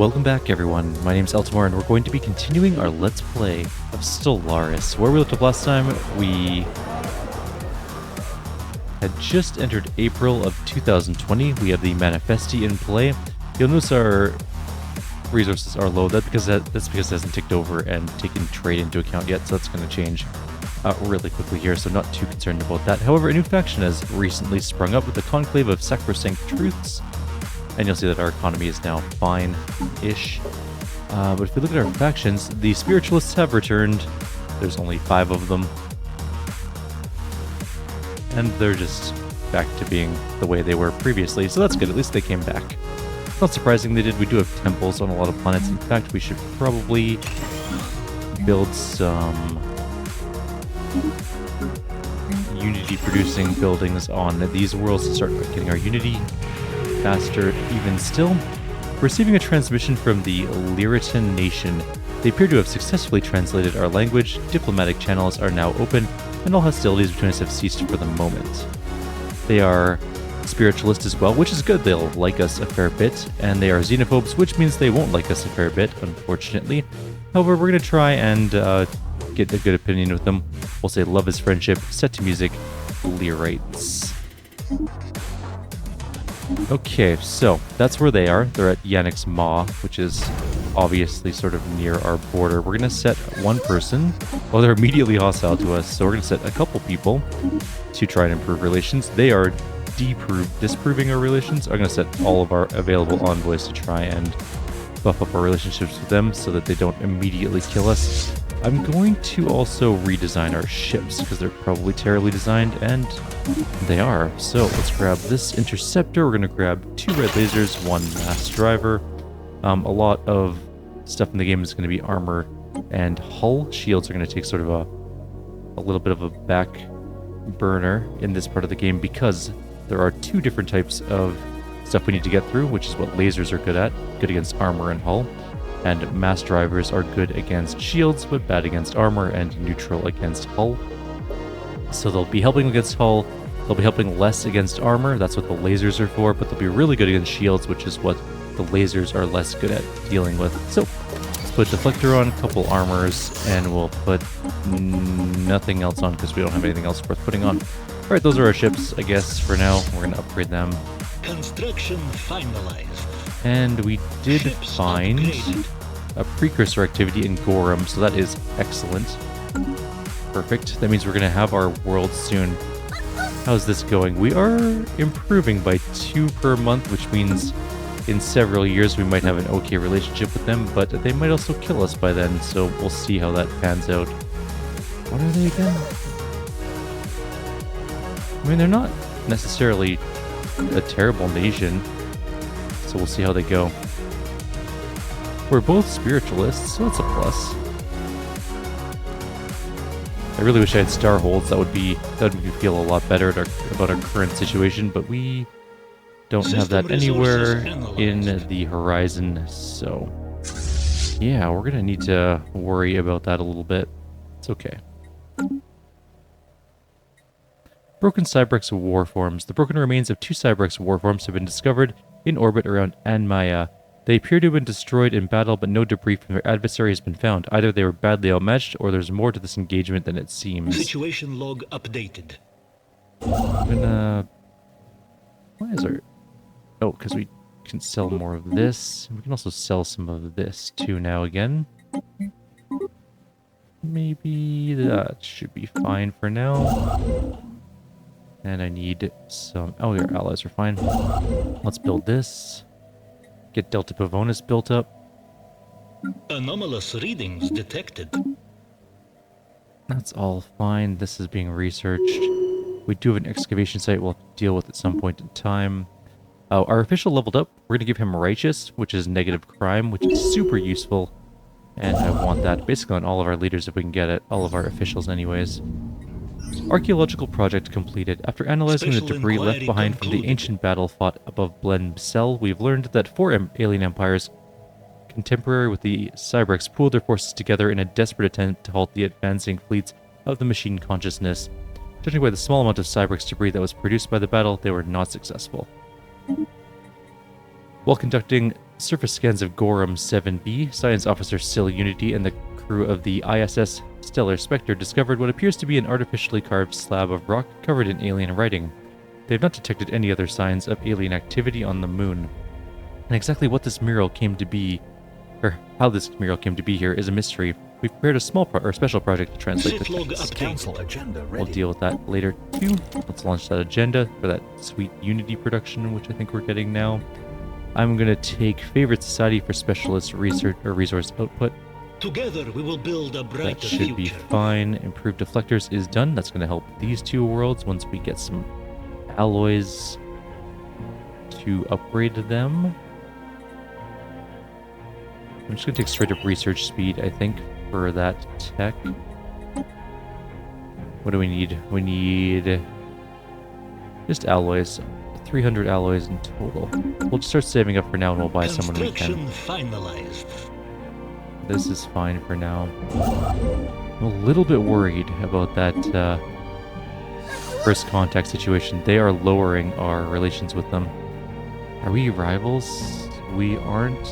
Welcome back everyone, my name's Eltimore and we're going to be continuing our Let's Play of Stellaris. Where we left off last time, we had just entered April of 2020. We have the Manifesti in play. You'll notice our resources are low. That's because it hasn't ticked over and taken trade into account yet, so that's going to change really quickly here, so not too concerned about that. However, a new faction has recently sprung up with the Conclave of Sacrosanct Truths, and you'll see that our economy is now fine-ish. But if you look at our factions, the Spiritualists have returned. There's only 5 of them. And they're just back to being the way they were previously, so that's good. At least they came back. Not surprising they did. We do have temples on a lot of planets. In fact, we should probably build some Unity-producing buildings on these worlds to start getting our Unity faster. Even still, receiving a transmission from the Lyritan Nation. They appear to have successfully translated our language. Diplomatic channels are now open, and all hostilities between us have ceased for the moment. They are spiritualist as well, which is good. They'll like us a fair bit, and they are xenophobes, which means they won't like us a fair bit, unfortunately. However, we're going to try and get a good opinion with them. We'll say love is friendship, set to music, Lyrites. Okay, so that's where they are. They're at Yannick's Maw, which is obviously sort of near our border. We're going to set one person. Well, they're immediately hostile to us, so we're going to set a couple people to try and improve relations. They are disproving our relations. I'm going to set all of our available envoys to try and buff up our relationships with them so that they don't immediately kill us. I'm going to also redesign our ships because they're probably terribly designed, and they are. So let's grab this interceptor. We're going to grab 2 red lasers, 1 mass driver. A lot of stuff in the game is going to be armor and hull. Shields are going to take sort of a little bit of a back burner in this part of the game because there are 2 different types of stuff we need to get through, which is what lasers are good at, good against armor and hull. And mass drivers are good against shields, but bad against armor, and neutral against hull. So they'll be helping against hull, they'll be helping less against armor, that's what the lasers are for, but they'll be really good against shields, which is what the lasers are less good at dealing with. So, let's put deflector on, a couple armors, and we'll put nothing else on because we don't have anything else worth putting on. Alright, those are our ships, I guess, for now. We're going to upgrade them. Construction finalized. And we did Ships find upgraded. a precursor activity in Gorham, so that is excellent. Perfect. That means we're going to have our world soon. How's this going? We are improving by 2 per month, which means in several years we might have an okay relationship with them, but they might also kill us by then, so we'll see how that pans out. What are they again? I mean, they're not necessarily a terrible nation, so we'll see how they go. We're both spiritualists, so that's a plus. I really wish I had Starholds. That would make me feel a lot better about our current situation, but we don't have that anywhere in the horizon, so yeah, we're gonna need to worry about that a little bit. It's okay. Broken Cybrex warforms. The broken remains of 2 Cybrex warforms have been discovered in orbit around Anmaya. They appear to have been destroyed in battle, but no debris from their adversary has been found. Either they were badly outmatched, or there's more to this engagement than it seems. Situation log updated. I'm gonna... Why is our... Oh, because we can sell more of this. We can also sell some of this, too, now again. Maybe that should be fine for now. And I need some... Oh, your allies are fine. Let's build this. Get Delta Pavonis built up. Anomalous readings detected. That's all fine. This is being researched. We do have an excavation site we'll have to deal with at some point in time. Our official leveled up. We're going to give him Righteous, which is negative crime, which is super useful. And I want that basically on all of our leaders if we can get it. All of our officials anyways. Archaeological project completed. After analyzing the debris left behind from the ancient battle fought above Menzel, we've learned that 4 alien empires contemporary with the Cybrex pooled their forces together in a desperate attempt to halt the advancing fleets of the machine consciousness. Judging by the small amount of Cybrex debris that was produced by the battle, they were not successful. While conducting surface scans of Gorham 7B, Science Officer Sil Unity and the crew of the ISS Stellar Spectre discovered what appears to be an artificially carved slab of rock covered in alien writing. They have not detected any other signs of alien activity on the moon. And exactly what this mural came to be, or how this mural came to be here, is a mystery. We've prepared a small or special project to translate the text. Council agenda ready. We'll deal with that later too. Let's launch that agenda for that sweet Unity production, which I think we're getting now. I'm going to take Favorite Society for Specialist Research or Resource Output. Together we will build a brighter That should future. be fine. Improved Deflectors is done. That's going to help these two worlds once we get some alloys to upgrade them. I'm just going to take straight up research speed, I think, for that tech. What do we need? We need just alloys. 300 alloys in total. We'll just start saving up for now and we'll buy some when we can. Construction finalized. This is fine for now. I'm a little bit worried about that first contact situation. They are lowering our relations with them. Are we rivals? We aren't.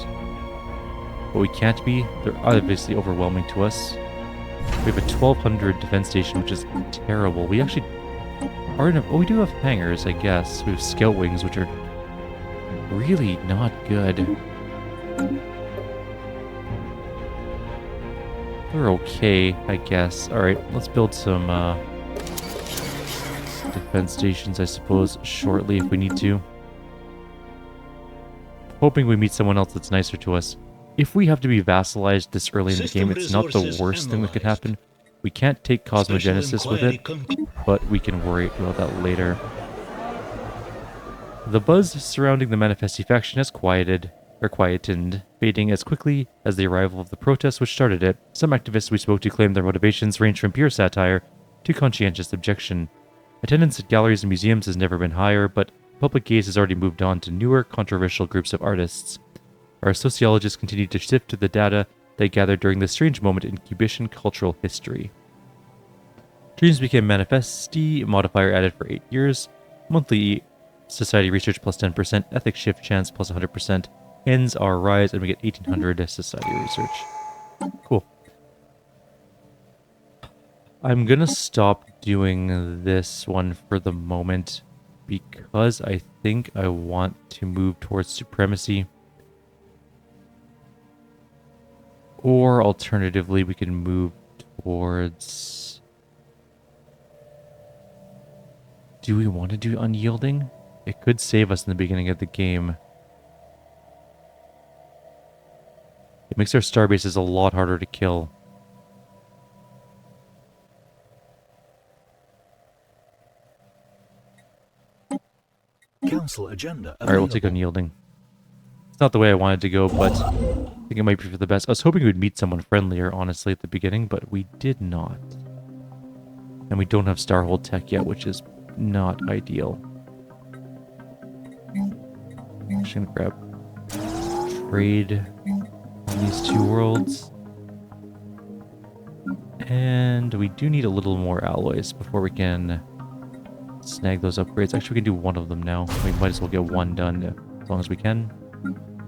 But we can't be. They're obviously overwhelming to us. We have a 1200 defense station, which is terrible. We actually are in a... Oh, we do have hangars, I guess. We have scout wings, which are really not good. They're okay, I guess. Alright, let's build some defense stations, I suppose, shortly if we need to. Hoping we meet someone else that's nicer to us. If we have to be vassalized this early in the game, it's not the worst thing that could happen. We can't take Cosmogenesis with it, but we can worry about that later. The buzz surrounding the Manifesti faction has quietened, fading as quickly as the arrival of the protests which started it. Some activists we spoke to claimed their motivations range from pure satire to conscientious objection. Attendance at galleries and museums has never been higher, but public gaze has already moved on to newer, controversial groups of artists. Our sociologists continue to sift to the data they gathered during this strange moment in Cubitian cultural history. Dreams became Manifesti, modifier added for 8 years, monthly society research plus 10%, ethics shift chance plus 100%, ends our rise, and we get 1800 society research. Cool. I'm gonna stop doing this one for the moment because I think I want to move towards supremacy. Or alternatively, we can move towards... Do we want to do unyielding? It could save us in the beginning of the game. It makes our starbases a lot harder to kill. Council agenda. Alright, we'll take unyielding. It's not the way I wanted to go, but I think it might be for the best. I was hoping we'd meet someone friendlier, honestly, at the beginning, but we did not. And we don't have Starhold tech yet, which is not ideal. I'm just gonna grab trade on these two worlds. And we do need a little more alloys before we can snag those upgrades. Actually, we can do one of them now. We might as well get one done as long as we can.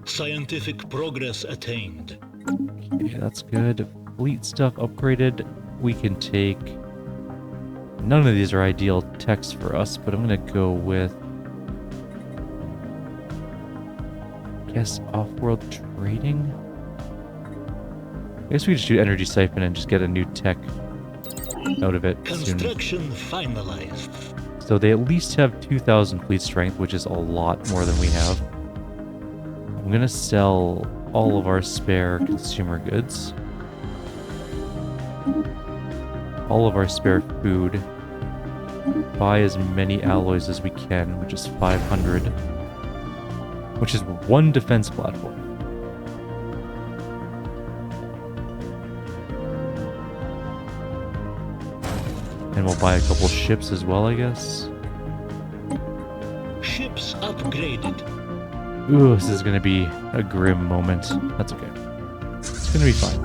Scientific progress attained. Okay, that's good. Fleet stuff upgraded. We can take... None of these are ideal techs for us, but I'm going to go with... I guess off-world trading? I guess we just do energy siphon and just get a new tech out of it soon. Construction finalized. So they at least have 2,000 fleet strength, which is a lot more than we have. I'm gonna sell all of our spare consumer goods. All of our spare food. Buy as many alloys as we can, which is 500. Which is one defense platform. And we'll buy a couple ships as well, I guess. Ships upgraded. Ooh, this is gonna be a grim moment. That's okay. It's gonna be fine.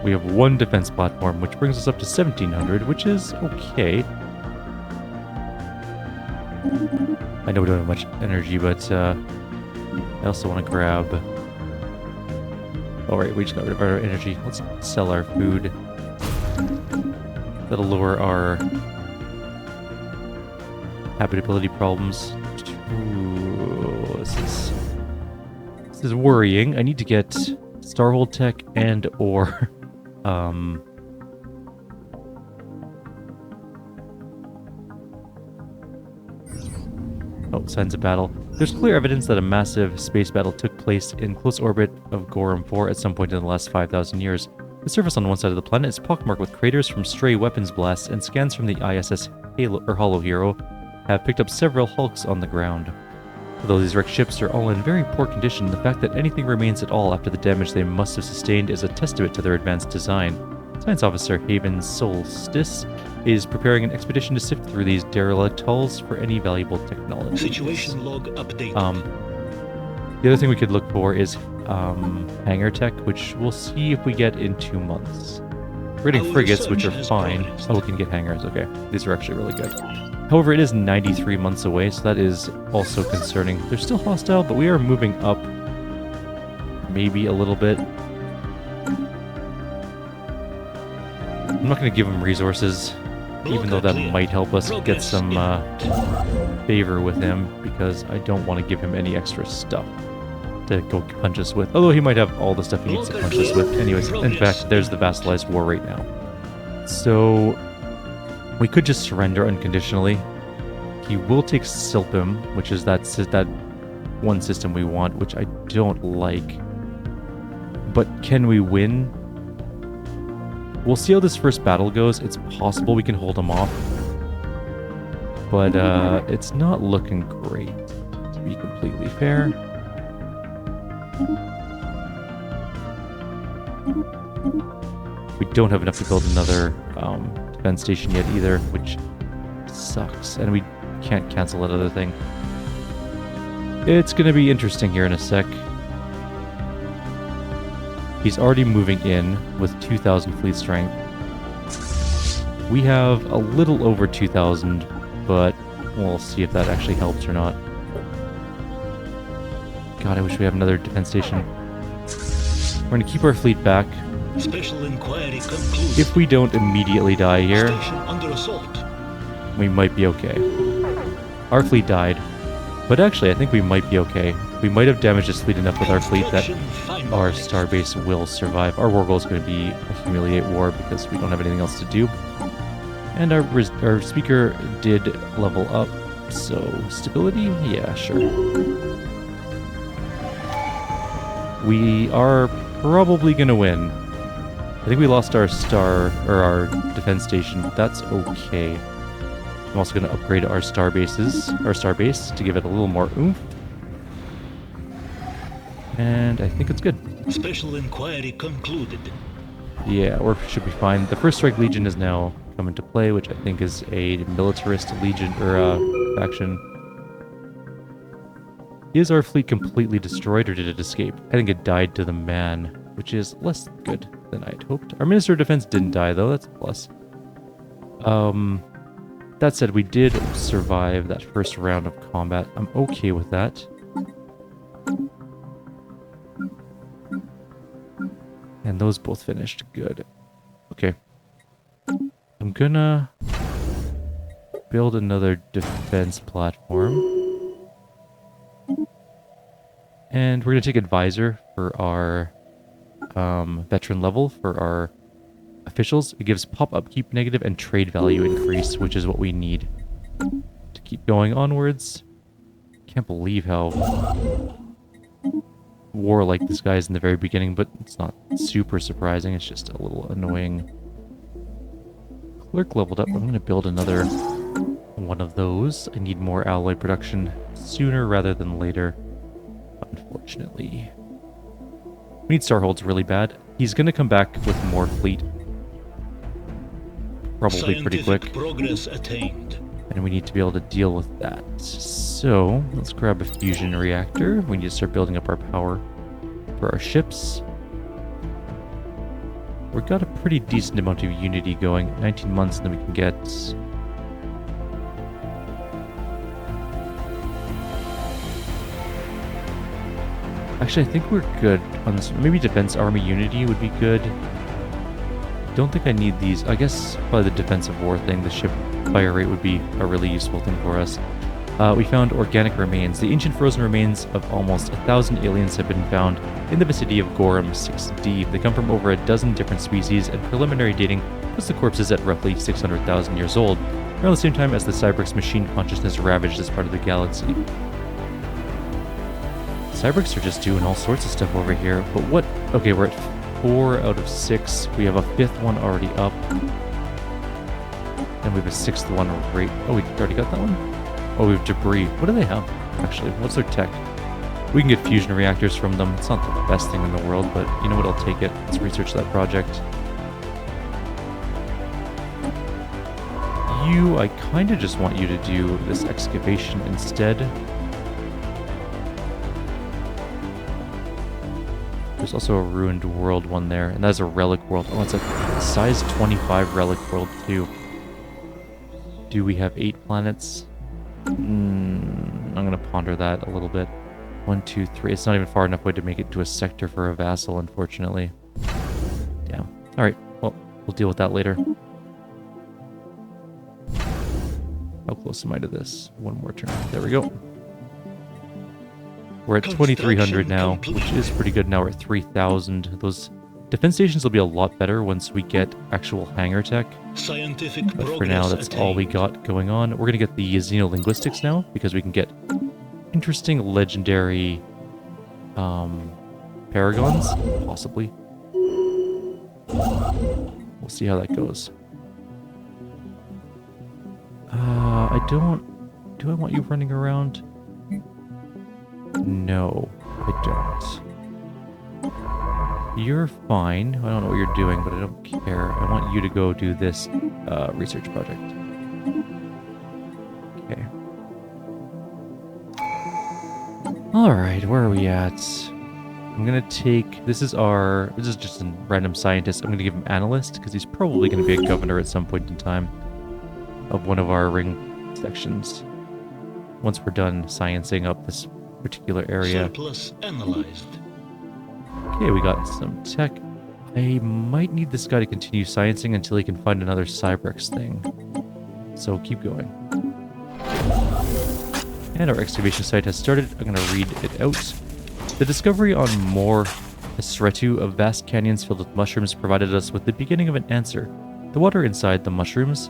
We have one defense platform, which brings us up to 1,700, which is okay. I know we don't have much energy, but I also want to grab... Oh, right, we just got rid of our energy. Let's sell our food. That'll lower our habitability problems. Ooh, this is worrying. I need to get Starhold tech and or oh, signs of battle. There's clear evidence that a massive space battle took place in close orbit of Gorham 4 at some point in the last 5,000 years. The surface on one side of the planet is pockmarked with craters from stray weapons blasts, and scans from the ISS Hollow Hero have picked up several hulks on the ground. Although these wrecked ships are all in very poor condition, the fact that anything remains at all after the damage they must have sustained is a testament to their advanced design. Science Officer Haven Solstice is preparing an expedition to sift through these derelict hulls for any valuable technology. Situation log updated. The other thing we could look for is hangar tech, which we'll see if we get in 2 months. We're getting frigates, which are fine. Oh, we can get hangars. Okay, these are actually really good. However, it is 93 months away, so that is also concerning. They're still hostile, but we are moving up maybe a little bit. I'm not going to give them resources, even though that might help us get some favor with him, because I don't want to give him any extra stuff to go punch us with. Although he might have all the stuff he needs to punch us with. Anyways, in fact, there's the vassalized war right now. So we could just surrender unconditionally. He will take Silpim, which is that one system we want, which I don't like. But can we win? We'll see how this first battle goes. It's possible we can hold him off. But it's not looking great, to be completely fair. We don't have enough to build another defense station yet either, which sucks. And we can't cancel that other thing. It's going to be interesting here in a sec. He's already moving in with 2,000 fleet strength. We have a little over 2,000, but we'll see if that actually helps or not. God, I wish we had another defense station. We're going to keep our fleet back. Special inquiry concluded. If we don't immediately die here, Station under assault. we might be okay. Our fleet died, but actually I think we might be okay. We might have damaged this fleet enough with our fleet that our starbase will survive. Our war goal is going to be a humiliate war because we don't have anything else to do. And our speaker did level up, so stability? Yeah, sure. We are probably going to win. I think we lost our our defense station. That's okay. I'm also going to upgrade our starbase to give it a little more oomph. And I think it's good. Special inquiry concluded. Yeah, or should be fine. The First Strike Legion has now come into play, which I think is a militarist legion or faction. Is our fleet completely destroyed, or did it escape? I think it died to the man, which is less good than I'd hoped. Our Minister of Defense didn't die, though. That's a plus. That said, we did survive that first round of combat. I'm okay with that. And those both finished. Good. Okay. I'm gonna build another defense platform. And we're gonna take advisor for our veteran level for our officials. It gives pop upkeep negative and trade value increase, which is what we need to keep going onwards. Can't believe how warlike this guy is in the very beginning, but it's not super surprising. It's just a little annoying. Clerk leveled up. I'm going to build another one of those. I need more alloy production sooner rather than later, unfortunately. We need Starholds really bad. He's going to come back with more fleet. Probably pretty quick. Progress attained. And we need to be able to deal with that. So, let's grab a fusion reactor. We need to start building up our power for our ships. We've got a pretty decent amount of unity going. 19 months, and then we can get Actually, I think we're good on this. Maybe Defense Army Unity would be good. Don't think I need these. I guess probably the Defensive War thing, the ship fire rate would be a really useful thing for us. We found organic remains. The ancient frozen remains of almost 1,000 aliens have been found in the vicinity of Gorham 6D. They come from over a dozen different species, and preliminary dating puts the corpses at roughly 600,000 years old, around the same time as the Cybrix machine consciousness ravaged this part of the galaxy. Cybrix are just doing all sorts of stuff over here, but what? Okay, we're at 4 out of 6. We have a 5th one already up. And we have a 6th one right... Oh, we already got that one? Oh, we have debris. What do they have, actually? What's their tech? We can get fusion reactors from them. It's not the best thing in the world, but you know what? I'll take it. Let's research that project. You, I kind of just want you to do this excavation instead. There's also a ruined world one there, and that's a relic world. Oh, it's a size 25 relic world too. Do we have 8 planets? I'm gonna ponder that a little bit. 1, 2, 3. It's not even far enough away to make it to a sector for a vassal, unfortunately. Damn. Alright, well, we'll deal with that later. How close am I to this? One more turn. There we go. We're at 2,300 now, which is pretty good. Now we're at 3,000. Those defense stations will be a lot better once we get actual hangar tech. Scientific But for now, that's all we got going on. We're going to get the xenolinguistics now, because we can get interesting legendary paragons, possibly. We'll see how that goes. I don't... Do I want you running around? No, I don't. You're fine. I don't know what you're doing, but I don't care. I want you to go do this research project. Okay. Alright, where are we at? I'm gonna take... This is just a random scientist. I'm gonna give him analyst, because he's probably gonna be a governor at some point in time of one of our ring sections. Once we're done sciencing up this particular area. Surplus analyzed. Okay, we got some tech. I might need this guy to continue sciencing until he can find another Cybrix thing. So keep going. And our excavation site has started. I'm going to read it out. The discovery on More Esretu of vast canyons filled with mushrooms provided us with the beginning of an answer. The water inside the mushrooms.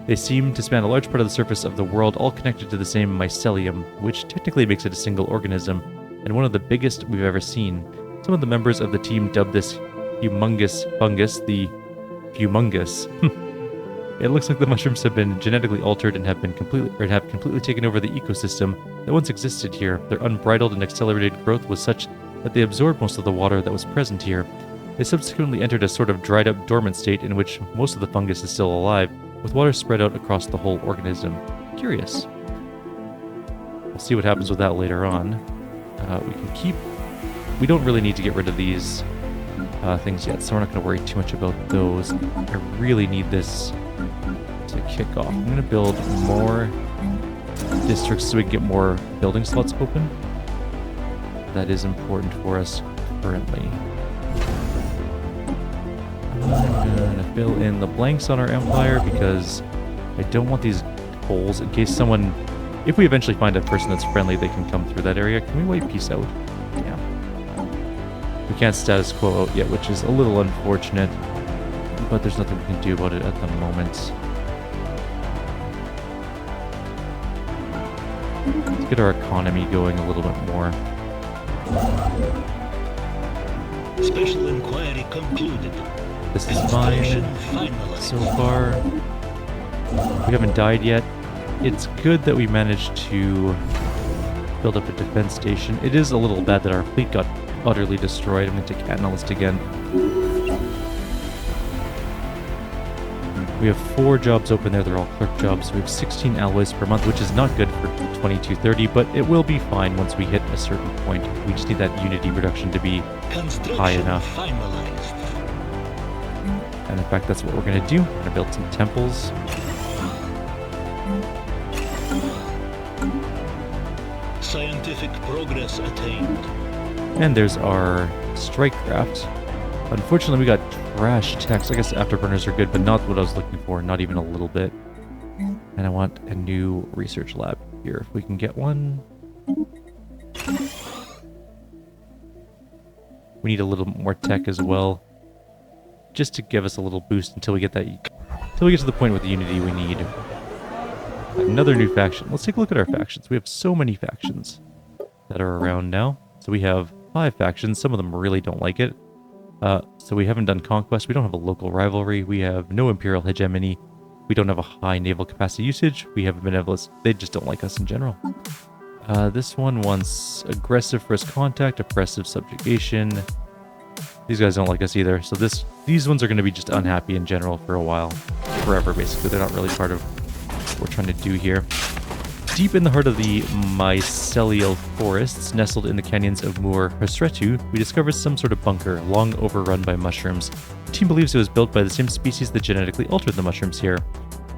They seem to span a large part of the surface of the world, all connected to the same mycelium, which technically makes it a single organism, and one of the biggest we've ever seen. Some of the members of the team dubbed this humongous fungus the Humongous. It looks like the mushrooms have been genetically altered and have completely taken over the ecosystem that once existed here. Their unbridled and accelerated growth was such that they absorbed most of the water that was present here. They subsequently entered a sort of dried-up dormant state in which most of the fungus is still alive, with water spread out across the whole organism. Curious. We'll see what happens with that later on. We can keep... We don't really need to get rid of these things yet, so we're not going to worry too much about those. I really need this to kick off. I'm going to build more districts so we can get more building slots open. That is important for us currently. I'm going to fill in the blanks on our empire because I don't want these holes in case someone... If we eventually find a person that's friendly, they can come through that area. Can we wipe peace out? Yeah. We can't status quo out yet, which is a little unfortunate. But there's nothing we can do about it at the moment. Let's get our economy going a little bit more. Special inquiry concluded. This is fine so far. We haven't died yet. It's good that we managed to build up a defense station. It is a little bad that our fleet got utterly destroyed. I'm going to take Analyst again. We have 4 jobs open there. They're all clerk jobs. We have 16 alloys per month, which is not good for 2230, but it will be fine once we hit a certain point. We just need that unity production to be high enough. Finalized. And in fact, that's what we're going to do. We're going to build some temples. Scientific progress attained. And there's our strike craft. Unfortunately, we got trash techs. I guess afterburners are good, but not what I was looking for. Not even a little bit. And I want a new research lab here, if we can get one. We need a little more tech as well, just to give us a little boost until we get that. Until we get to the point with the unity we need. Another new faction. Let's take a look at our factions. We have so many factions that are around now. So we have 5 factions. Some of them really don't like it. So we haven't done conquest. We don't have a local rivalry. We have no imperial hegemony. We don't have a high naval capacity usage. We have a benevolence. They just don't like us in general. This one wants aggressive first contact, oppressive subjugation. These guys don't like us either. So these ones are going to be just unhappy in general for a while. Forever, basically. They're not really part of what we're trying to do here. Deep in the heart of the mycelial forests, nestled in the canyons of Mur Husretu, we discovered some sort of bunker, long overrun by mushrooms. The team believes it was built by the same species that genetically altered the mushrooms here.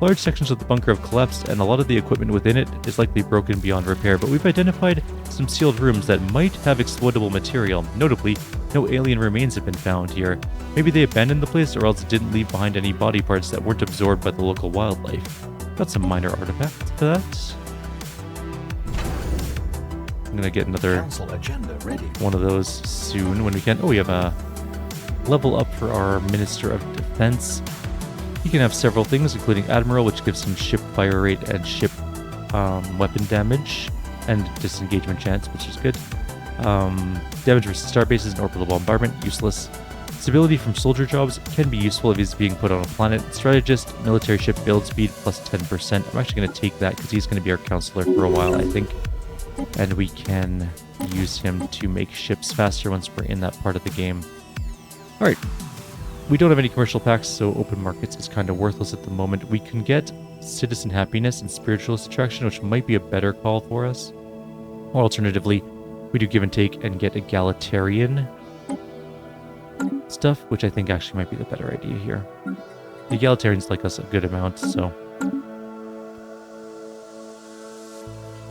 Large sections of the bunker have collapsed, and a lot of the equipment within it is likely broken beyond repair, but we've identified some sealed rooms that might have exploitable material. Notably, no alien remains have been found here. Maybe they abandoned the place, or else didn't leave behind any body parts that weren't absorbed by the local wildlife. Got some minor artifacts to that. I'm gonna get another one of those soon when we can. Oh, we have a level up for our Minister of Defense. He can have several things, including Admiral, which gives him ship fire rate and ship weapon damage, and disengagement chance, which is good. Damage versus star bases and orbital bombardment, useless. Stability from soldier jobs can be useful if he's being put on a planet. Strategist, military ship build speed plus 10%. I'm actually going to take that because he's going to be our counselor for a while, I think. And we can use him to make ships faster once we're in that part of the game. Alright. We don't have any commercial packs, so open markets is kind of worthless at the moment. We can get citizen happiness and spiritualist attraction, which might be a better call for us. Or alternatively, we do give and take and get egalitarian stuff, which I think actually might be the better idea here. The egalitarians like us a good amount, so...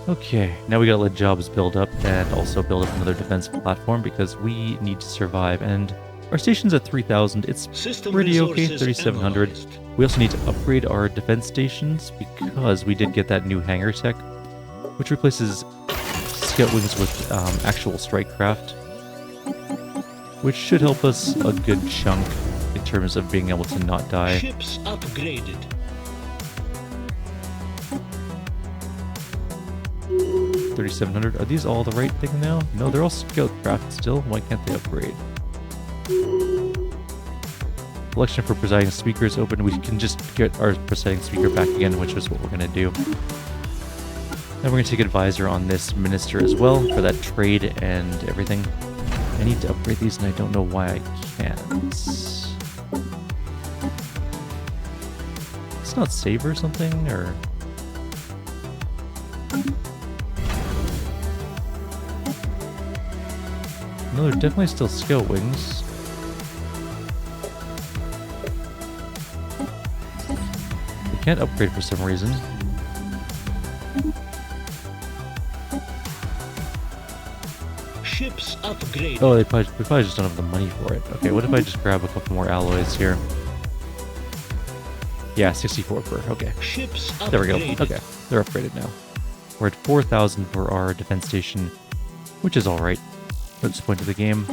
Okay, now we gotta let jobs build up and also build up another defense platform because we need to survive. And our station's at 3,000. It's pretty okay, 3,700. We also need to upgrade our defense stations because we did get that new hangar tech, which replaces scout wings with actual strike craft, which should help us a good chunk in terms of being able to not die. Ships upgraded. 3,700. Are these all the right thing now? No, they're all scout craft still. Why can't they upgrade? Election for presiding speaker is open. We can just get our presiding speaker back again, which is what we're going to do. And we're going to take advisor on this minister as well for that trade and everything. I need to upgrade these and I don't know why I can't. It's not save or something, or... No, they're definitely still scout wings. We can't upgrade for some reason. Ships upgraded. Oh, we probably just don't have the money for it. Okay, what if I just grab a couple more alloys here? Yeah, 64 per. Okay. Ships upgraded. There we go. Okay, they're upgraded now. We're at 4,000 for our defense station, which is alright. At this point of the game.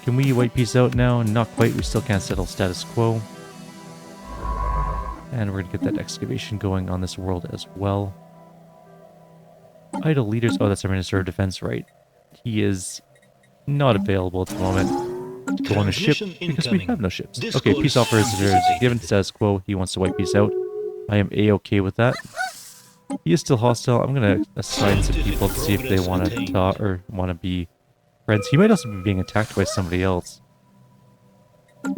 Can we white peace out now? Not quite. We still can't settle status quo. And we're going to get that excavation going on this world as well. Idle leaders. Oh, that's our Minister of Defense, right? He is not available at the moment to go on a ship because we have no ships. Okay, peace offer is given status quo. He wants to white peace out. I am A-okay with that. He is still hostile. I'm going to assign some people to see if they want to talk or want to be friends. He might also be being attacked by somebody else.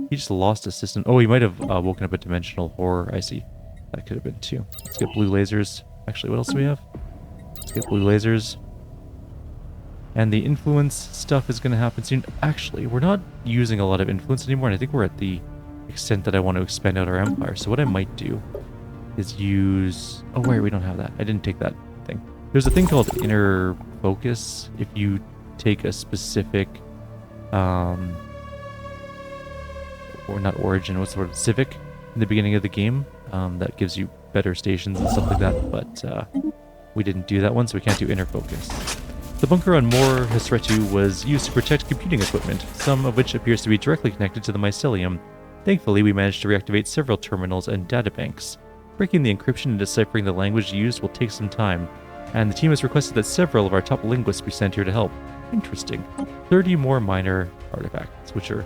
He just lost a system. Oh, he might have woken up a dimensional horror. I see. That could have been too. Let's get blue lasers. Actually, what else do we have? Let's get blue lasers. And the influence stuff is going to happen soon. Actually, we're not using a lot of influence anymore, and I think we're at the extent that I want to expand out our empire. So what I might do is use... Oh, wait, we don't have that. I didn't take that thing. There's a thing called inner focus. If you take a specific, or not origin, what's the word, civic in the beginning of the game, that gives you better stations and stuff like that, but we didn't do that one, so we can't do inner focus. The bunker on Mo Hru was used to protect computing equipment, some of which appears to be directly connected to the mycelium. Thankfully, we managed to reactivate several terminals and databanks. Breaking the encryption and deciphering the language used will take some time, and the team has requested that several of our top linguists be sent here to help. Interesting. 30 more minor artifacts, which are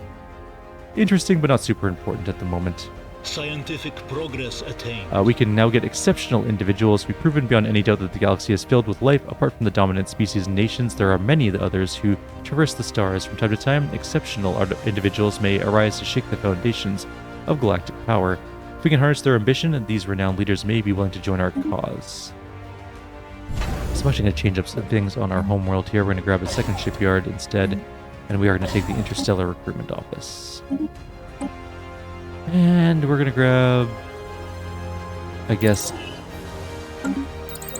interesting but not super important at the moment. Scientific progress attained. We can now get exceptional individuals. We've proven beyond any doubt that the galaxy is filled with life. Apart from the dominant species and nations, there are many others who traverse the stars. From time to time, exceptional individuals may arise to shake the foundations of galactic power. If we can harness their ambition, these renowned leaders may be willing to join our cause. So much going to change up some things on our homeworld here. We're going to grab a second shipyard instead, and we are going to take the interstellar recruitment office. And we're going to grab, I guess,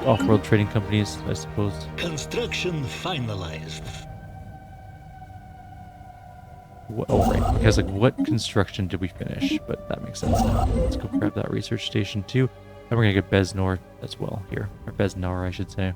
off-world trading companies, I suppose. Construction finalized. Oh, right. Because, like, what construction did we finish? But that makes sense now. Let's go grab that research station, too. And we're going to get Besnor as well here. Or Besnar, I should say.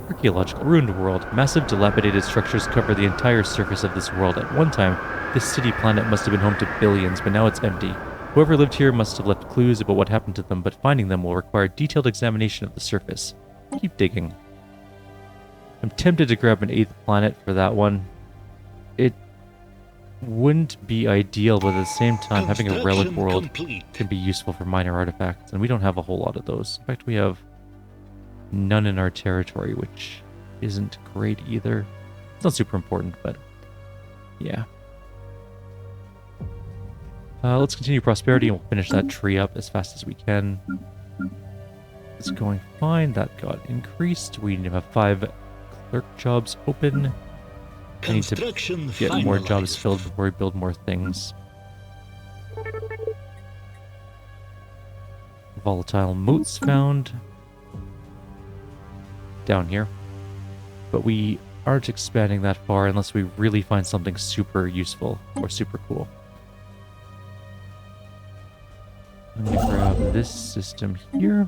Archaeological ruined world. Massive dilapidated structures cover the entire surface of this world. At one time, this city planet must have been home to billions, but now it's empty. Whoever lived here must have left clues about what happened to them, but finding them will require detailed examination of the surface. Keep digging. I'm tempted to grab an 8th planet for that one. It wouldn't be ideal, but at the same time, having a relic world can be useful for minor artifacts, and we don't have a whole lot of those. In fact, we have none in our territory, which isn't great either. It's not super important, but yeah. Let's continue prosperity and we'll finish that tree up as fast as we can. It's going fine. That got increased. We need to have 5 clerk jobs open. I need to get more jobs filled before we build more things. Volatile moats found down here. But we aren't expanding that far unless we really find something super useful or super cool. I'm going to grab this system here,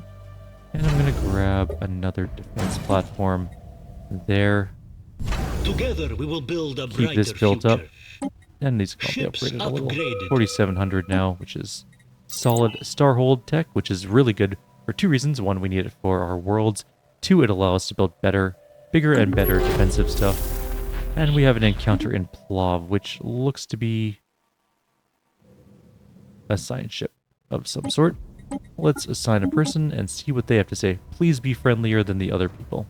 and I'm going to grab another defense platform there. Together we will build a Keep this built future. up, and these can be Ships upgraded a little. upgraded. 4,700 now, which is solid Starhold tech, which is really good for 2 reasons. 1, we need it for our worlds. 2, it allows us to build better, bigger and better defensive stuff. And we have an encounter in Plav, which looks to be a science ship of some sort. Let's assign a person and see what they have to say. Please be friendlier than the other people,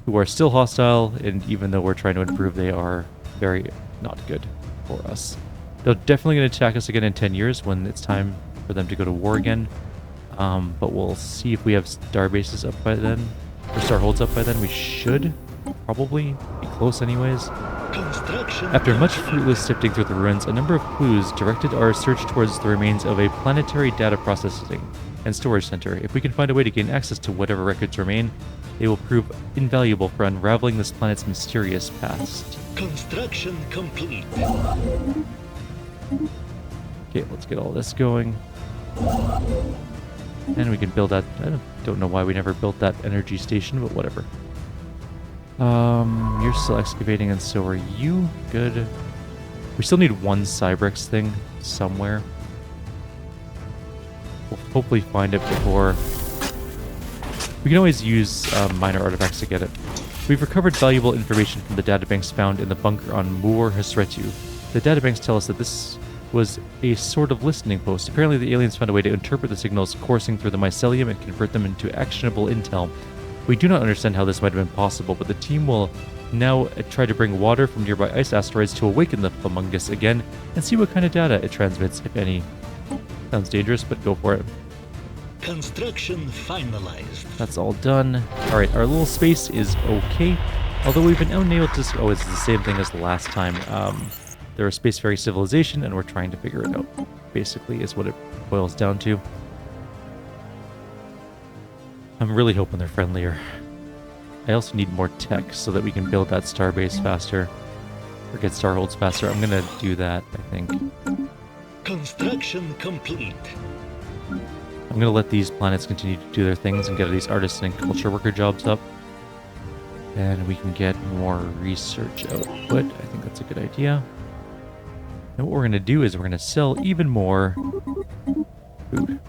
who are still hostile, and even though we're trying to improve, they are very not good for us. They're definitely going to attack us again in 10 years when it's time for them to go to war again. But we'll see if we have star bases up by then, or Starholds up by then. We should probably be close anyways. After much fruitless sifting through the ruins, a number of clues directed our search towards the remains of a planetary data processing and storage center. If we can find a way to gain access to whatever records remain, they will prove invaluable for unraveling this planet's mysterious past. Construction complete. Okay, let's get all this going. And we can build that. I don't know why we never built that energy station, but whatever. You're still excavating, and so are you. Good. We still need 1 Cybrex thing somewhere. We'll hopefully find it before. We can always use minor artifacts to get it. We've recovered valuable information from the databanks found in the bunker on Mo Hru. The databanks tell us that this was a sort of listening post. Apparently the aliens found a way to interpret the signals coursing through the mycelium and convert them into actionable intel. We do not understand how this might have been possible, but the team will now try to bring water from nearby ice asteroids to awaken the Blahhumbug again and see what kind of data it transmits, if any. Sounds dangerous, but go for it. Construction finalized. That's all done. Alright, our little space is okay. Although we've been unable to... Oh, it's the same thing as the last time. They're a spacefaring civilization, and we're trying to figure it out. Basically, is what it boils down to. I'm really hoping they're friendlier. I also need more tech so that we can build that starbase faster. Or get Starholds faster. I'm gonna do that, I think. Construction complete. I'm gonna let these planets continue to do their things and get these artisan and culture worker jobs up. And we can get more research output. I think that's a good idea. And what we're gonna do is we're gonna sell even more food.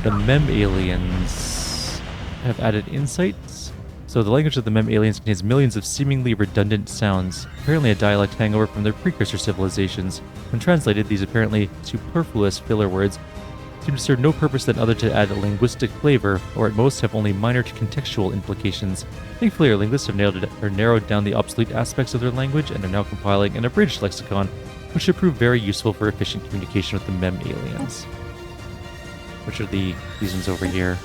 The Mem aliens have added insights. So the language of the Mem aliens contains millions of seemingly redundant sounds, apparently a dialect hangover from their precursor civilizations. When translated, these apparently superfluous filler words seem to serve no purpose than other to add a linguistic flavor, or at most have only minor contextual implications. Thankfully, our linguists have narrowed down the obsolete aspects of their language and are now compiling an abridged lexicon, which should prove very useful for efficient communication with the Mem aliens. Which are these ones over here?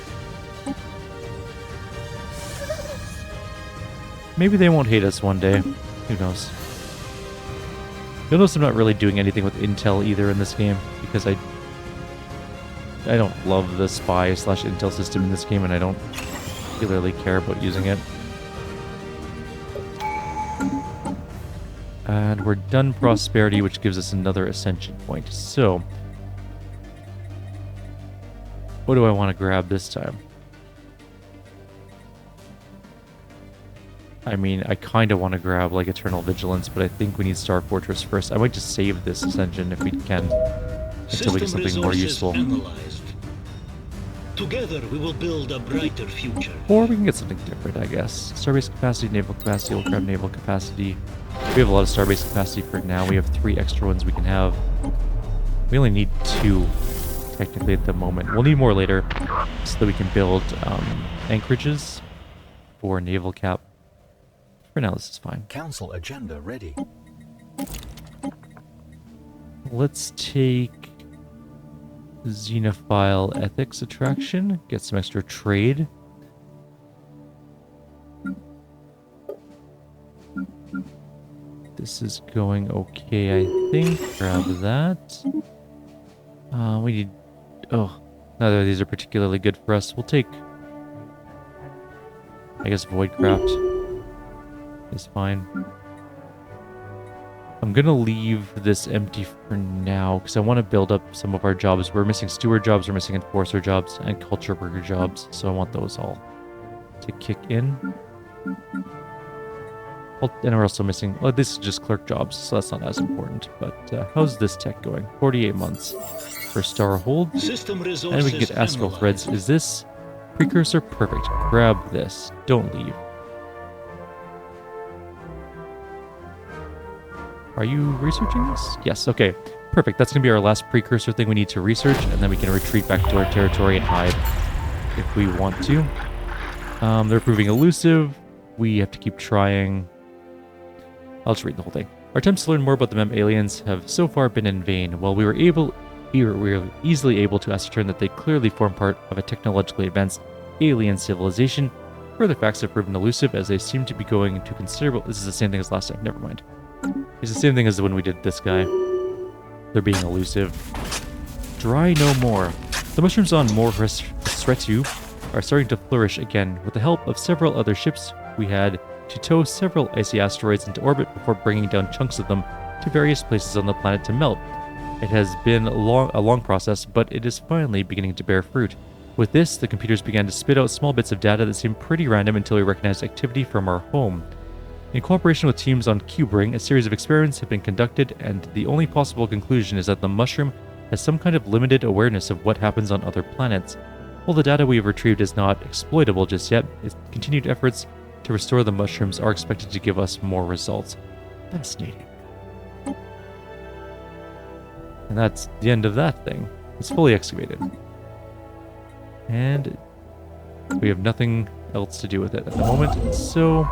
Maybe they won't hate us one day. Who knows? You'll notice I'm not really doing anything with intel either in this game, because I don't love the spy/intel system in this game, and I don't particularly care about using it. And we're done prosperity, which gives us another ascension point. So, what do I want to grab this time? I mean, I kind of want to grab, like, Eternal Vigilance, but I think we need Star Fortress first. I might just save this Ascension if we can, until we get something more useful. Analyzed. Together we will build a brighter future. Or we can get something different, I guess. Starbase capacity, naval capacity, we'll grab naval capacity. We have a lot of starbase capacity for now. We have 3 extra ones we can have. We only need 2, technically, at the moment. We'll need more later, so that we can build anchorages for naval cap. For now, this is fine. Council agenda ready. Let's take Xenophile Ethics Attraction. Get some extra trade. This is going okay, I think. Grab that. We need... Oh, neither of these are particularly good for us. We'll take... I guess Voidcraft is fine. I'm gonna leave this empty for now because I want to build up some of our jobs. We're missing steward jobs, we're missing enforcer jobs, and culture worker jobs, so I want those all to kick in. And we're also missing... Well, this is just clerk jobs, so that's not as important. But how's this tech going? 48 months for Starhold. And we can get Astral Threads. Is this precursor? Perfect. Grab this. Don't leave. Are you researching this? Yes, okay. Perfect. That's going to be our last precursor thing we need to research, and then we can retreat back to our territory and hide if we want to. They're proving elusive. We have to keep trying. I'll just read the whole thing. Our attempts to learn more about the Mem aliens have so far been in vain. While we were easily able to ascertain that they clearly form part of a technologically advanced alien civilization, further facts have proven elusive as they seem to be going into considerable... This is the same thing as last time. Never mind. It's the same thing as when we did this guy. They're being elusive. Dry no more. The mushrooms on Mo Hru are starting to flourish again. With the help of several other ships, we had to tow several icy asteroids into orbit before bringing down chunks of them to various places on the planet to melt. It has been a long process, but it is finally beginning to bear fruit. With this, the computers began to spit out small bits of data that seemed pretty random until we recognized activity from our home. In cooperation with teams on Cubering, a series of experiments have been conducted, and the only possible conclusion is that the mushroom has some kind of limited awareness of what happens on other planets. While the data we have retrieved is not exploitable just yet, its continued efforts to restore the mushrooms are expected to give us more results. Fascinating. And that's the end of that thing. It's fully excavated. And we have nothing else to do with it at the moment, so...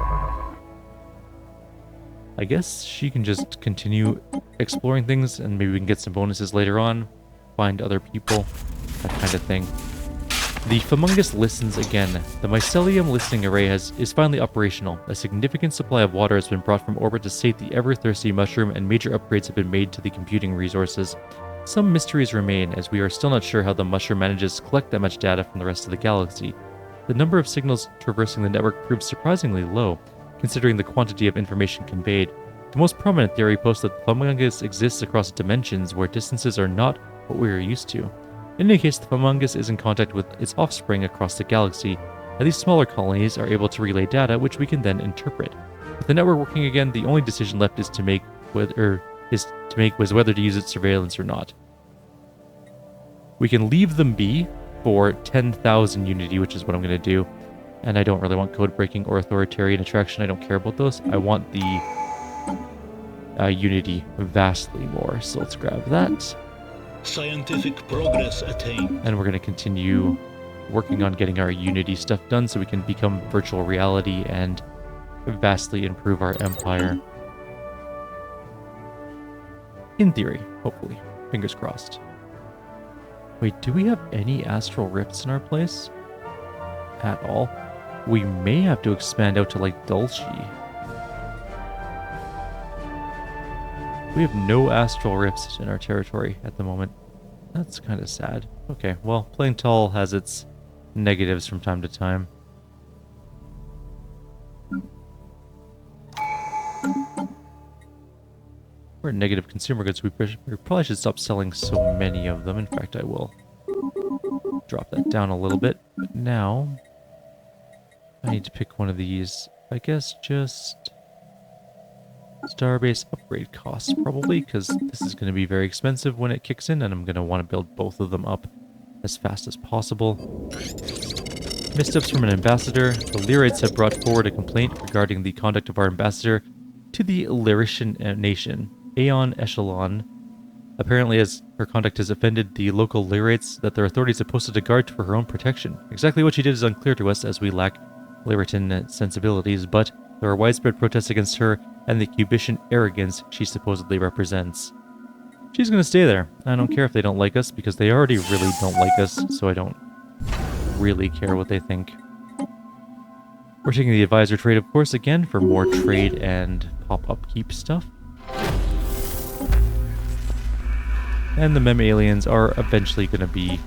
I guess she can just continue exploring things, and maybe we can get some bonuses later on, find other people, that kind of thing. The Fumungus listens again. The mycelium listening array is finally operational. A significant supply of water has been brought from orbit to sate the ever-thirsty mushroom, and major upgrades have been made to the computing resources. Some mysteries remain, as we are still not sure how the mushroom manages to collect that much data from the rest of the galaxy. The number of signals traversing the network proves surprisingly low, considering the quantity of information conveyed. The most prominent theory posts that the Blahhumbug exists across dimensions where distances are not what we are used to. In any case, the Blahhumbug is in contact with its offspring across the galaxy, and these smaller colonies are able to relay data which we can then interpret. With the network working again, the only decision left is to make whether to use its surveillance or not. We can leave them be for 10,000 Unity, which is what I'm going to do. And I don't really want code breaking or authoritarian attraction. I don't care about those. I want the Unity vastly more. So let's grab that. Scientific progress attained. And we're going to continue working on getting our Unity stuff done so we can become virtual reality and vastly improve our empire. In theory, hopefully. Fingers crossed. Wait, do we have any astral rifts in our place? At all? We may have to expand out to, like, Dulce. We have no astral rifts in our territory at the moment. That's kind of sad. Okay, well, playing tall has its negatives from time to time. We're negative consumer goods. We probably should stop selling so many of them. In fact, I will drop that down a little bit. But now, I need to pick one of these. I guess just Starbase upgrade costs, probably, because this is going to be very expensive when it kicks in, and I'm going to want to build both of them up as fast as possible. Missteps from an ambassador. The Lyrites have brought forward a complaint regarding the conduct of our ambassador to the Lyrishan nation, Aeon Echelon. Apparently, as her conduct has offended the local Lyrites, that their authorities have posted a guard for her own protection. Exactly what she did is unclear to us, as we lack Lyritan sensibilities, but there are widespread protests against her and the Cubician arrogance she supposedly represents. She's going to stay there. I don't care if they don't like us, because they already really don't like us, so I don't really care what they think. We're taking the advisor trade, of course, again, for more trade and pop-up keep stuff. And the mem aliens are eventually going to be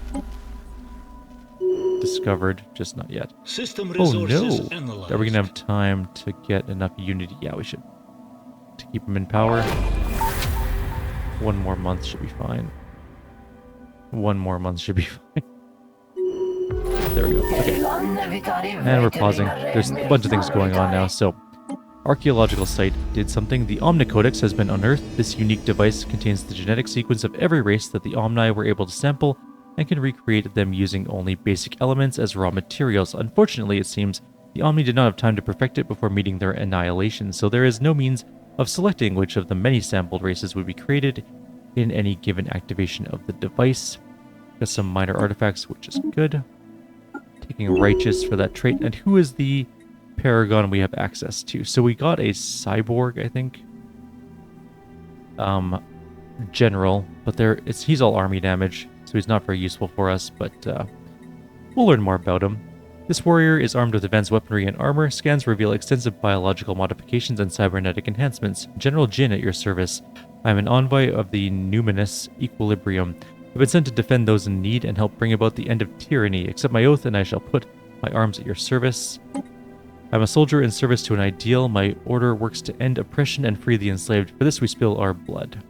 discovered, just not yet. System Oh no! resources analyzed. Are we going to have time to get enough Unity? Yeah, we should. To keep them in power. 1 more month should be fine. 1 more month should be fine. There we go. Okay. And we're pausing. There's a bunch of things going on now. So, archaeological site did something. The Omnicodex has been unearthed. This unique device contains the genetic sequence of every race that the Omni were able to sample and can recreate them using only basic elements as raw materials. Unfortunately, it seems the Omni did not have time to perfect it before meeting their annihilation, so there is no means of selecting which of the many sampled races would be created in any given activation of the device. Got some minor artifacts, which is good. Taking Righteous for that trait. And who is the Paragon we have access to? So we got a cyborg, I think. General, but he's all army damage, so he's not very useful for us, but we'll learn more about him. This warrior is armed with advanced weaponry and armor. Scans reveal extensive biological modifications and cybernetic enhancements. General Jin at your service. I am an envoy of the numinous equilibrium. I've been sent to defend those in need and help bring about the end of tyranny. Accept my oath and I shall put my arms at your service. I'm a soldier in service to an ideal. My order works to end oppression and free the enslaved. For this we spill our blood.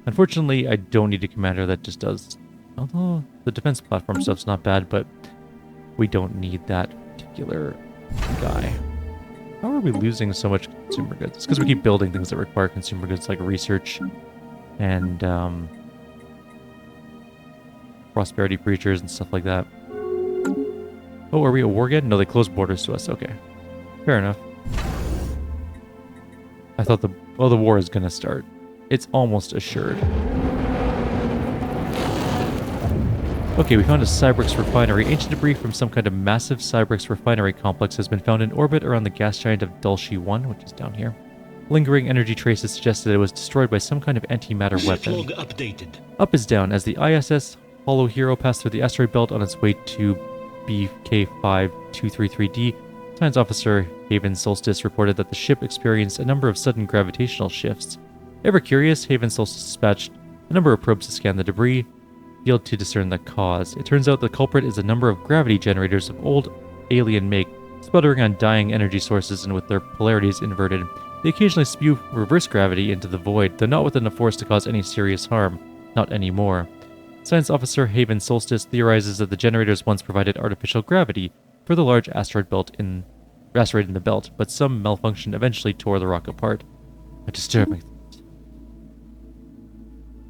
Unfortunately, I don't need a commander that just does... Although, the defense platform stuff's not bad, but we don't need that particular guy. How are we losing so much consumer goods? It's because we keep building things that require consumer goods, like research and prosperity preachers and stuff like that. Oh, are we at war again? No, they closed borders to us. Okay. Fair enough. I thought the war is going to start. It's almost assured. Okay, we found a Cybrex refinery. Ancient debris from some kind of massive Cybrex refinery complex has been found in orbit around the gas giant of Dulce 1, which is down here. Lingering energy traces suggest that it was destroyed by some kind of antimatter weapon. Log updated. Up is down as the ISS Hollow Hero passed through the asteroid belt on its way to BK5233D. Science officer Haven Solstice reported that the ship experienced a number of sudden gravitational shifts. Ever curious, Haven Solstice dispatched a number of probes to scan the debris field to discern the cause. It turns out the culprit is a number of gravity generators of old alien make, sputtering on dying energy sources and with their polarities inverted. They occasionally spew reverse gravity into the void, though not with enough force to cause any serious harm. Not anymore. Science Officer Haven Solstice theorizes that the generators once provided artificial gravity for the large asteroid in the belt, but some malfunction eventually tore the rock apart. A disturbing thought.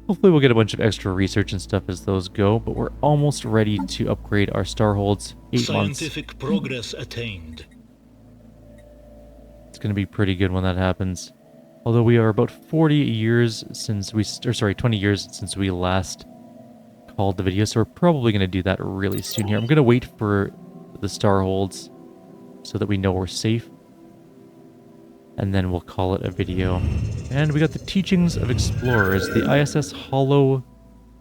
Hopefully we'll get a bunch of extra research and stuff as those go, but we're almost ready to upgrade our Starholds. 8 months. Scientific progress attained. It's going to be pretty good when that happens. Although we are about 20 years since we last called the video, so we're probably going to do that really soon here. I'm going to wait for the Starholds so that we know we're safe, and then we'll call it a video. And we got the Teachings of Explorers. The ISS Hollow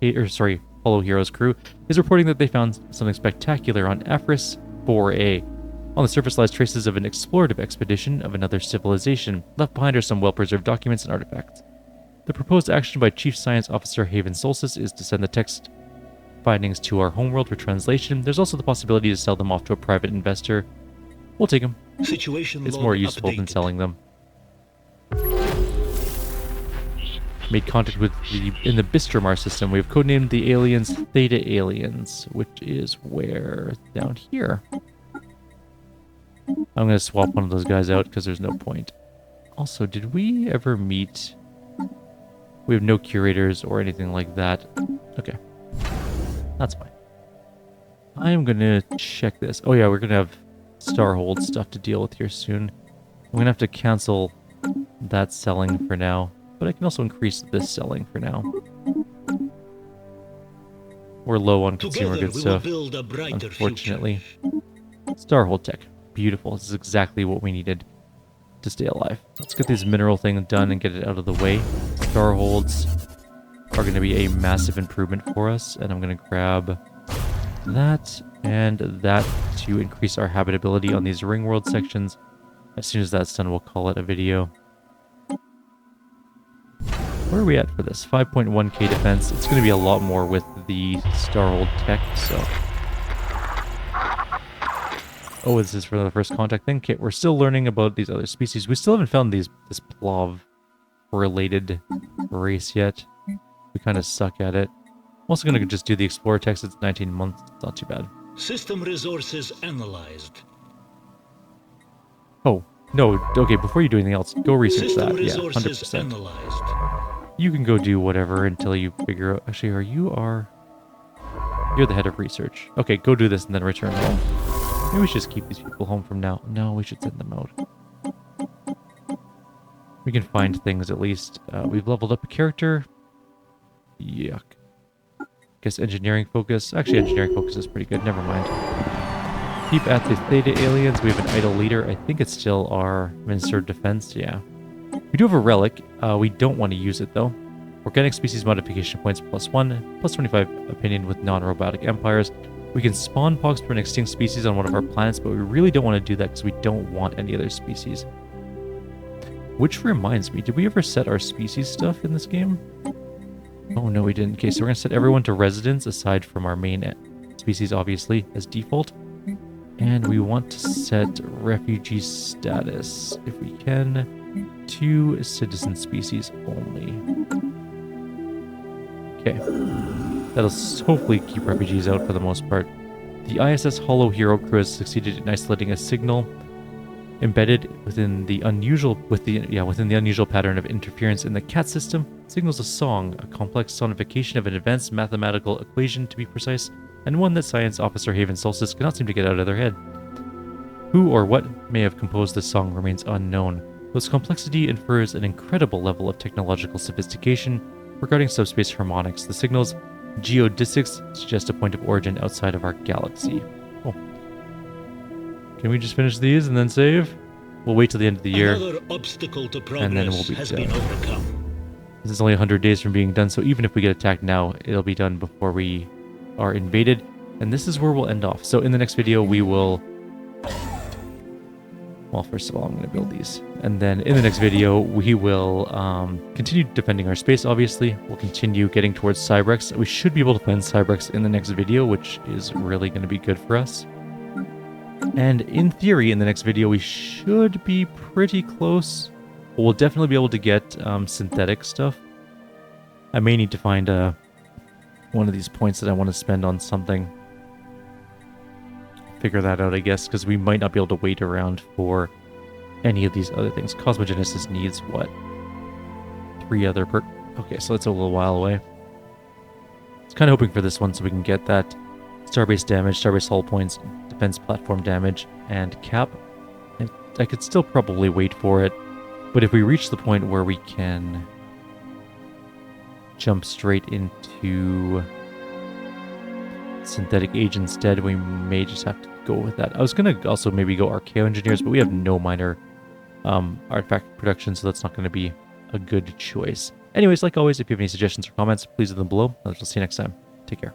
Heroes crew is reporting that they found something spectacular on Afris 4A. On the surface lies traces of an explorative expedition of another civilization. Left behind are some well-preserved documents and artifacts. The proposed action by Chief Science Officer Haven Solstice is to send the text findings to our homeworld for translation. There's also the possibility to sell them off to a private investor. We'll take them. Situation It's log more useful than updated. selling them. Made contact with in the Bistromar system. We have codenamed the aliens Theta Aliens, which is where? Down here. I'm going to swap one of those guys out because there's no point. Also, did we ever meet... We have no curators or anything like that. Okay. That's fine. I'm going to check this. Oh yeah, we're going to have Starhold stuff to deal with here soon. I'm going to have to cancel that selling for now. But I can also increase this selling for now. We're low on consumer Together goods we stuff, will build a brighter unfortunately. future. Starhold tech. Beautiful. This is exactly what we needed to stay alive. Let's get this mineral thing done and get it out of the way. Starholds are going to be a massive improvement for us, and I'm going to grab that and that to increase our habitability on these ring world sections. As soon as that's done, we'll call it a video. Where are we at for this? 5.1k defense. It's going to be a lot more with the Starhold tech, so... Oh, this is for the first contact thing? Okay, we're still learning about these other species. We still haven't found this Plov-related race yet. We kind of suck at it. I'm also going to just do the Explorer text. It's 19 months. It's not too bad. System resources analyzed. Oh, no. Okay, before you do anything else, go research System that. Yeah, resources 100%. analyzed. You can go do whatever until you figure out... Actually, you're the head of research. Okay, go do this and then return home. Maybe we should just keep these people home from now. No, we should send them out. We can find things at least. We've leveled up a character. Yuck. Guess engineering focus. Actually, engineering focus is pretty good. Never mind. Keep at the Theta Aliens. We have an idle leader. I think it's still our Minister of Defense. Yeah. We do have a relic. We don't want to use it, though. Organic species modification points +1, plus 25 opinion with non-robotic empires. We can spawn pox for an extinct species on one of our planets, but we really don't want to do that because we don't want any other species. Which reminds me, did we ever set our species stuff in this game? Oh no, we didn't. Okay, so we're going to set everyone to residence aside from our main species, obviously, as default. And we want to set refugee status, if we can, to citizen species only. Okay. That'll hopefully keep refugees out for the most part. The ISS Hollow Hero crew has succeeded in isolating a signal embedded within the unusual pattern of interference in the CAT system. Signals a song, a complex sonification of an advanced mathematical equation to be precise, and one that Science Officer Haven Solstice cannot seem to get out of their head. Who or what may have composed this song remains unknown. This complexity infers an incredible level of technological sophistication regarding subspace harmonics. The signals geodesics suggest a point of origin outside of our galaxy. Oh. Can we just finish these and then save? We'll wait till the end of the year. Another obstacle to progress and then we'll be has done. been overcome. This is only 100 days from being done, so even if we get attacked now, it'll be done before we are invaded. And this is where we'll end off. So in the next video, we will Well, first of all, I'm going to build these. And then in the next video, we will continue defending our space, obviously. We'll continue getting towards Cybrex. We should be able to find Cybrex in the next video, which is really going to be good for us. And in theory, in the next video, we should be pretty close. But we'll definitely be able to get synthetic stuff. I may need to find one of these points that I want to spend on something. Figure that out, I guess, because we might not be able to wait around for any of these other things. Cosmogenesis needs, what? 3 other Okay, so that's a little while away. I was kind of hoping for this one so we can get that Starbase damage, Starbase hull points, defense platform damage, and cap. I could still probably wait for it, but if we reach the point where we can jump straight into synthetic age instead, we may just have to go with that. I was going to also maybe go Archaeo Engineers, but we have no minor artifact production, so that's not going to be a good choice. Anyways, like always, if you have any suggestions or comments, please leave them below. I'll see you next time. Take care.